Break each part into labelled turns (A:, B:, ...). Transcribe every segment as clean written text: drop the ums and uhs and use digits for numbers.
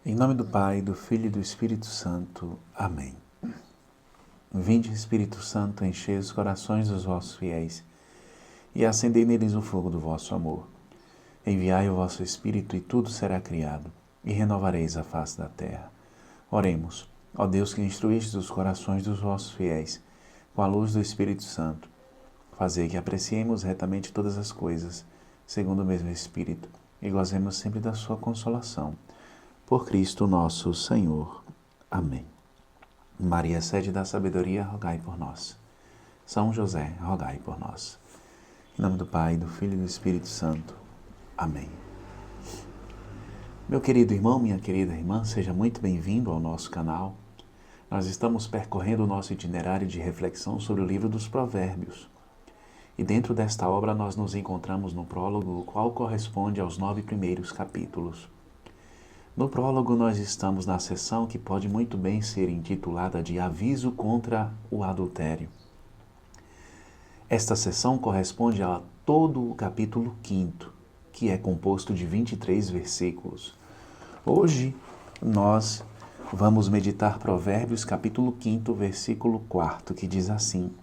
A: Em nome do Pai, do Filho e do Espírito Santo. Amém. Vinde, Espírito Santo, enchei os corações dos vossos fiéis e acendei neles o fogo do vosso amor. Enviai o vosso Espírito e tudo será criado, e renovareis a face da terra. Oremos, ó Deus que instruístes os corações dos vossos fiéis, com a luz do Espírito Santo. Fazei que apreciemos retamente todas as coisas, segundo o mesmo Espírito, e gozemos sempre da sua consolação. Por Cristo nosso Senhor. Amém. Maria, sede da sabedoria, rogai por nós. São José, rogai por nós. Em nome do Pai, do Filho e do Espírito Santo. Amém. Meu querido irmão, minha querida irmã, seja muito bem-vindo ao nosso canal. Nós estamos percorrendo o nosso itinerário de reflexão sobre o livro dos Provérbios. E dentro desta obra nós nos encontramos no prólogo, o qual corresponde aos 9 primeiros capítulos. No prólogo, nós estamos na seção que pode muito bem ser intitulada de Aviso contra o Adultério. Esta seção corresponde a todo o capítulo 5º, que é composto de 23 versículos. Hoje, nós vamos meditar Provérbios, capítulo 5º, versículo 4º, que diz assim: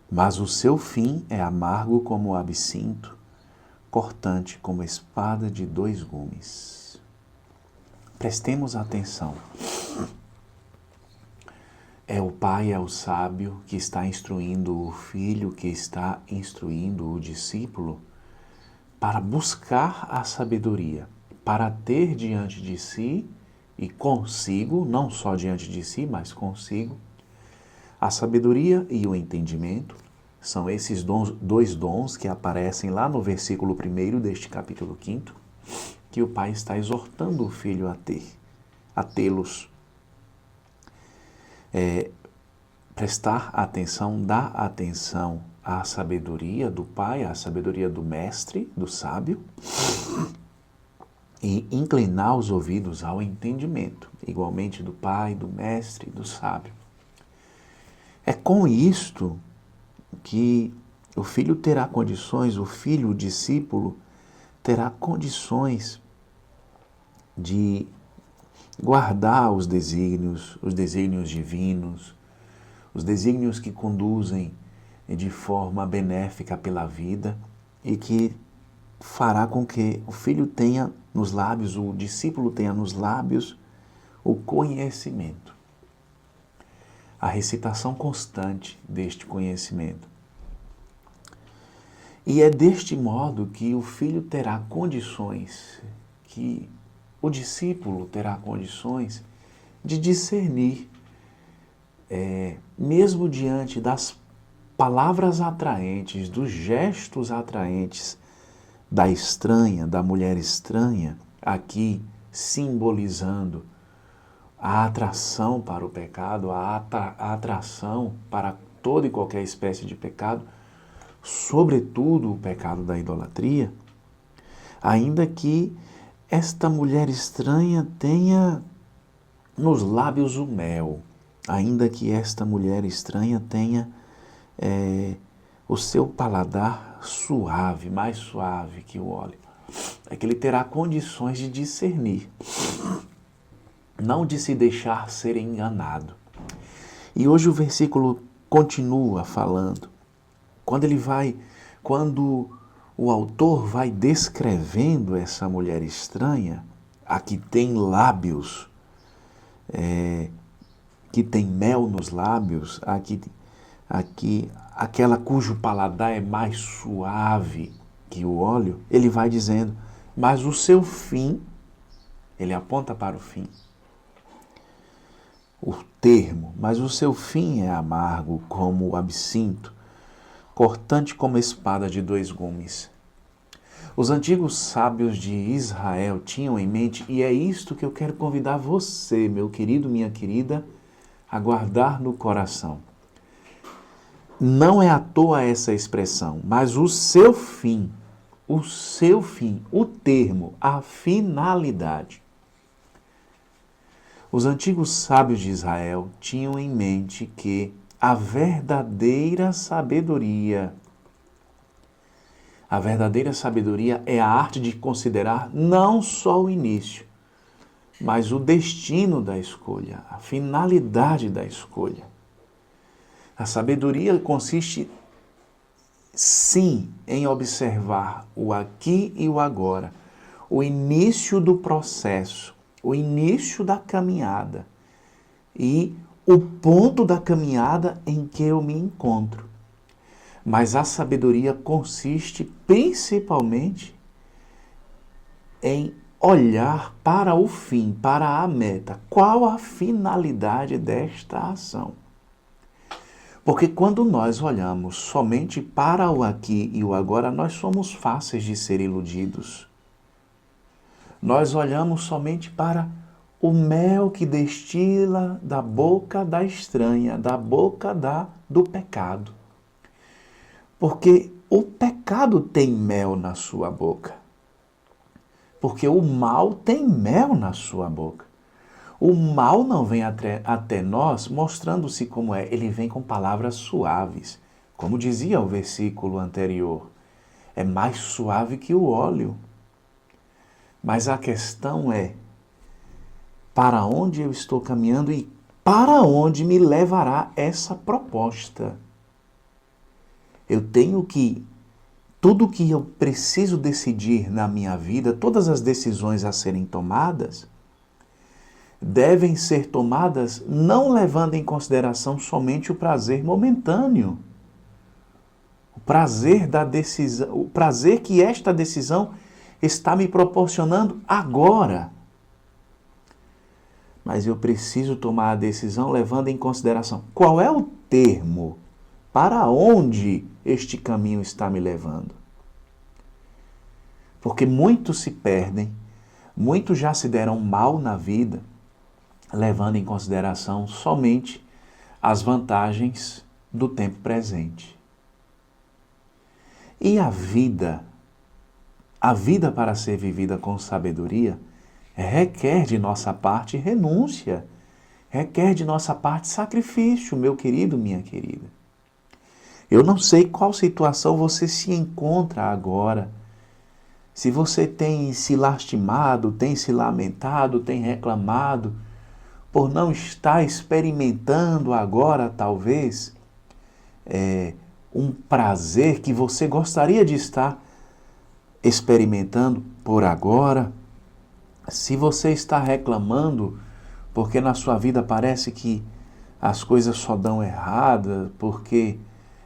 A: Mas o seu fim é amargo como o absinto, cortante como espada de 2 gumes. Prestemos atenção. É o pai, é o sábio que está instruindo o filho, que está instruindo o discípulo para buscar a sabedoria, para ter diante de si e consigo, não só diante de si, mas consigo, a sabedoria e o entendimento. São esses dois dons que aparecem lá no versículo 1º deste capítulo 5º, que o pai está exortando o filho a tê-los. Prestar atenção, dar atenção à sabedoria do pai, à sabedoria do mestre, do sábio, e inclinar os ouvidos ao entendimento, igualmente do pai, do mestre, do sábio. É com isto que o filho terá condições, o filho, o discípulo, terá condições de guardar os desígnios divinos, os desígnios que conduzem de forma benéfica pela vida e que fará com que o filho tenha nos lábios, o discípulo tenha nos lábios o conhecimento, a recitação constante deste conhecimento. E é deste modo que o filho terá condições, que o discípulo terá condições de discernir, mesmo diante das palavras atraentes, dos gestos atraentes da estranha, da mulher estranha, aqui simbolizando a atração para o pecado, a atração para toda e qualquer espécie de pecado, sobretudo o pecado da idolatria, ainda que esta mulher estranha tenha nos lábios o mel, ainda que esta mulher estranha tenha o seu paladar suave, mais suave que o óleo, é que ele terá condições de discernir, não de se deixar ser enganado. E hoje o versículo continua falando. Quando o autor vai descrevendo essa mulher estranha, a que tem lábios, que tem mel nos lábios, aquela cujo paladar é mais suave que o óleo, ele vai dizendo, mas o seu fim, ele aponta para o fim, o termo, mas o seu fim é amargo como o absinto, cortante como espada de 2 gumes. Os antigos sábios de Israel tinham em mente, e é isto que eu quero convidar você, meu querido, minha querida, a guardar no coração. Não é à toa essa expressão, mas o seu fim, o termo, a finalidade. Os antigos sábios de Israel tinham em mente que a verdadeira sabedoria é a arte de considerar não só o início, mas o destino da escolha, a finalidade da escolha. A sabedoria consiste, sim, em observar o aqui e o agora, o início do processo, o início da caminhada e o ponto da caminhada em que eu me encontro. Mas a sabedoria consiste principalmente em olhar para o fim, para a meta. Qual a finalidade desta ação? Porque quando nós olhamos somente para o aqui e o agora, nós somos fáceis de ser iludidos. Nós olhamos somente para o mel que destila da boca da estranha, da boca do pecado. Porque o pecado tem mel na sua boca. Porque o mal tem mel na sua boca. O mal não vem até nós mostrando-se como é, ele vem com palavras suaves. Como dizia o versículo anterior, é mais suave que o óleo. Mas a questão é, para onde eu estou caminhando e para onde me levará essa proposta? Eu tenho que, tudo que eu preciso decidir na minha vida, todas as decisões a serem tomadas, devem ser tomadas não levando em consideração somente o prazer momentâneo. O prazer da decisão, o prazer que esta decisão está me proporcionando agora. Mas eu preciso tomar a decisão levando em consideração qual é o termo, para onde este caminho está me levando. Porque muitos se perdem, muitos já se deram mal na vida, levando em consideração somente as vantagens do tempo presente. E a vida para ser vivida com sabedoria, requer de nossa parte renúncia, requer de nossa parte sacrifício, meu querido, minha querida. Eu não sei qual situação você se encontra agora, se você tem se lastimado, tem se lamentado, tem reclamado, por não estar experimentando agora, talvez, um prazer que você gostaria de estar experimentando por agora. Se você está reclamando porque na sua vida parece que as coisas só dão errada, porque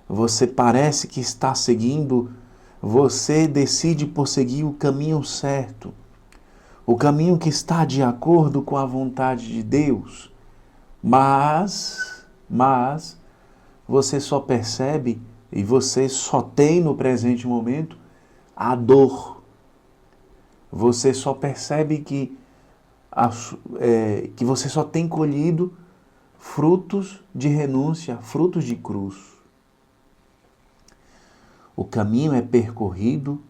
A: você parece que está seguindo, você decide por seguir o caminho certo, o caminho que está de acordo com a vontade de Deus, mas você só percebe e você só tem no presente momento a dor. Você só percebe que você só tem colhido frutos de renúncia, frutos de cruz. O caminho é percorrido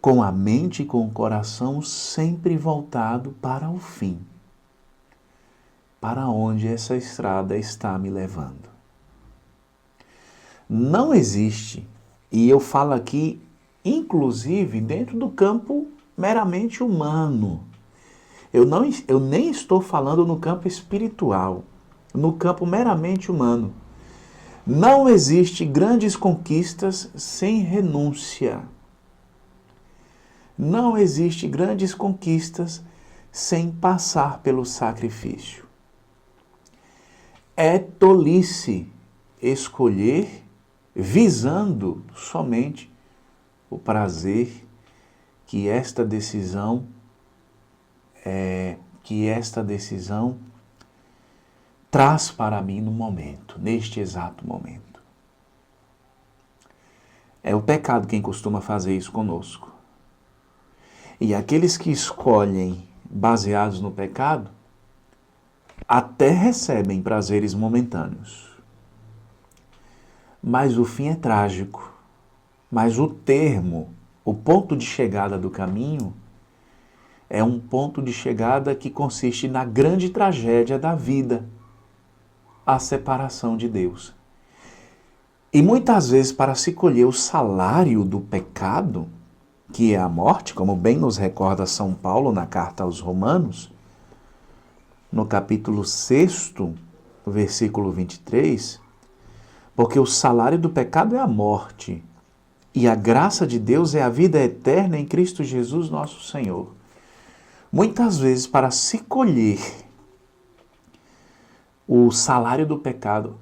A: com a mente e com o coração sempre voltado para o fim. Para onde essa estrada está me levando. Não existe, e eu falo aqui, inclusive, dentro do campo meramente humano. Eu nem estou falando no campo espiritual, no campo meramente humano. Não existe grandes conquistas sem renúncia. Não existe grandes conquistas sem passar pelo sacrifício. É tolice escolher visando somente o prazer que esta decisão traz para mim no momento, neste exato momento. É o pecado quem costuma fazer isso conosco. E aqueles que escolhem baseados no pecado, até recebem prazeres momentâneos. Mas o fim é trágico. Mas o termo, o ponto de chegada do caminho, é um ponto de chegada que consiste na grande tragédia da vida, a separação de Deus. E muitas vezes, para se colher o salário do pecado, que é a morte, como bem nos recorda São Paulo na carta aos Romanos, no capítulo 6, versículo 23, porque o salário do pecado é a morte, e a graça de Deus é a vida eterna em Cristo Jesus nosso Senhor. Muitas vezes, para se colher o salário do pecado,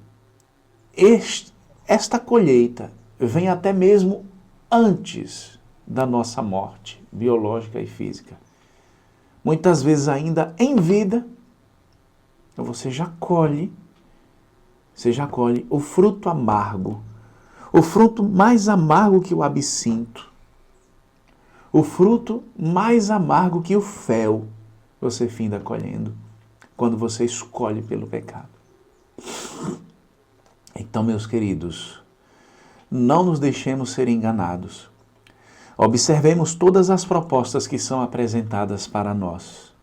A: esta colheita vem até mesmo antes da nossa morte biológica e física. Muitas vezes ainda em vida, você já colhe o fruto amargo, o fruto mais amargo que o absinto, o fruto mais amargo que o fel, você finda colhendo quando você escolhe pelo pecado. Então, meus queridos, não nos deixemos ser enganados. Observemos todas as propostas que são apresentadas para nós.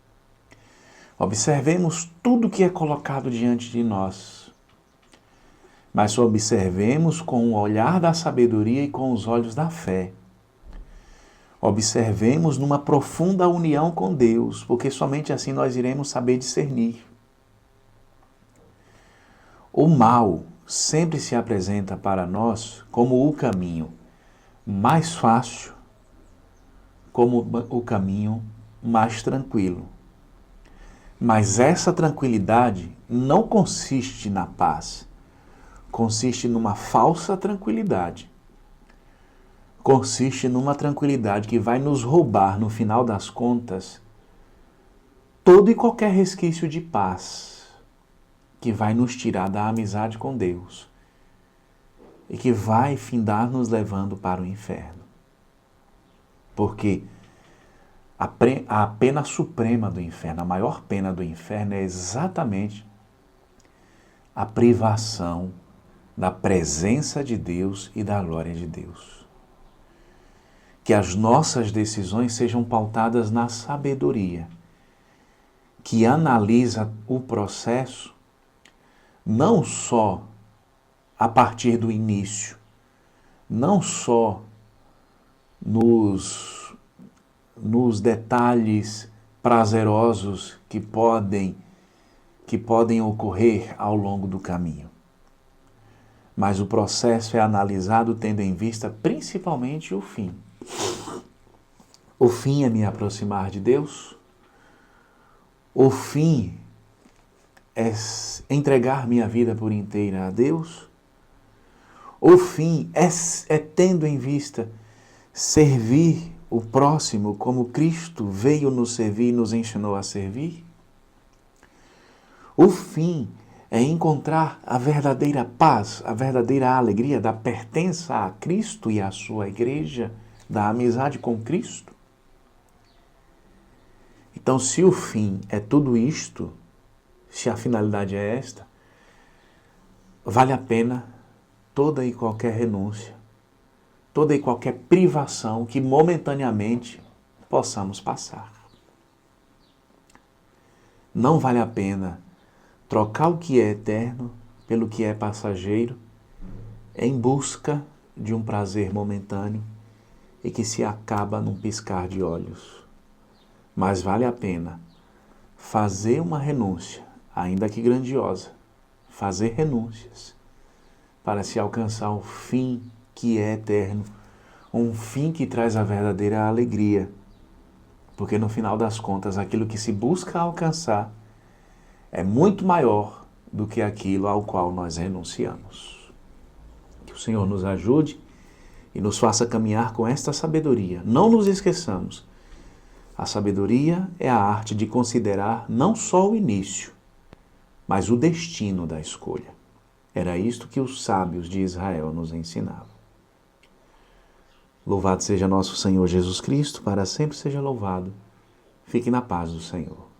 A: Observemos tudo que é colocado diante de nós. Mas observemos com o olhar da sabedoria e com os olhos da fé. Observemos numa profunda união com Deus, porque somente assim nós iremos saber discernir. O mal sempre se apresenta para nós como o caminho mais fácil, como o caminho mais tranquilo. Mas essa tranquilidade não consiste na paz, consiste numa falsa tranquilidade. Consiste numa tranquilidade que vai nos roubar, no final das contas, todo e qualquer resquício de paz, que vai nos tirar da amizade com Deus e que vai findar nos levando para o inferno. Porque a pena suprema do inferno, a maior pena do inferno é exatamente a privação da presença de Deus e da glória de Deus. Que as nossas decisões sejam pautadas na sabedoria, que analisa o processo não só a partir do início, não só nos detalhes prazerosos que podem ocorrer ao longo do caminho. Mas o processo é analisado tendo em vista principalmente o fim. O fim é me aproximar de Deus. O fim é entregar minha vida por inteira a Deus. O fim é tendo em vista servir o próximo como Cristo veio nos servir e nos ensinou a servir. O fim é encontrar a verdadeira paz, a verdadeira alegria da pertença a Cristo e à sua igreja, da amizade com Cristo. Então, se o fim é tudo isto, se a finalidade é esta, vale a pena toda e qualquer renúncia, toda e qualquer privação que momentaneamente possamos passar. Não vale a pena trocar o que é eterno pelo que é passageiro em busca de um prazer momentâneo e que se acaba num piscar de olhos. Mas vale a pena fazer uma renúncia, ainda que grandiosa, fazer renúncias para se alcançar o fim que é eterno, um fim que traz a verdadeira alegria. Porque no final das contas, aquilo que se busca alcançar é muito maior do que aquilo ao qual nós renunciamos. Que o Senhor nos ajude e nos faça caminhar com esta sabedoria. Não nos esqueçamos, a sabedoria é a arte de considerar não só o início, mas o destino da escolha. Era isto que os sábios de Israel nos ensinavam. Louvado seja nosso Senhor Jesus Cristo, para sempre seja louvado. Fique na paz do Senhor.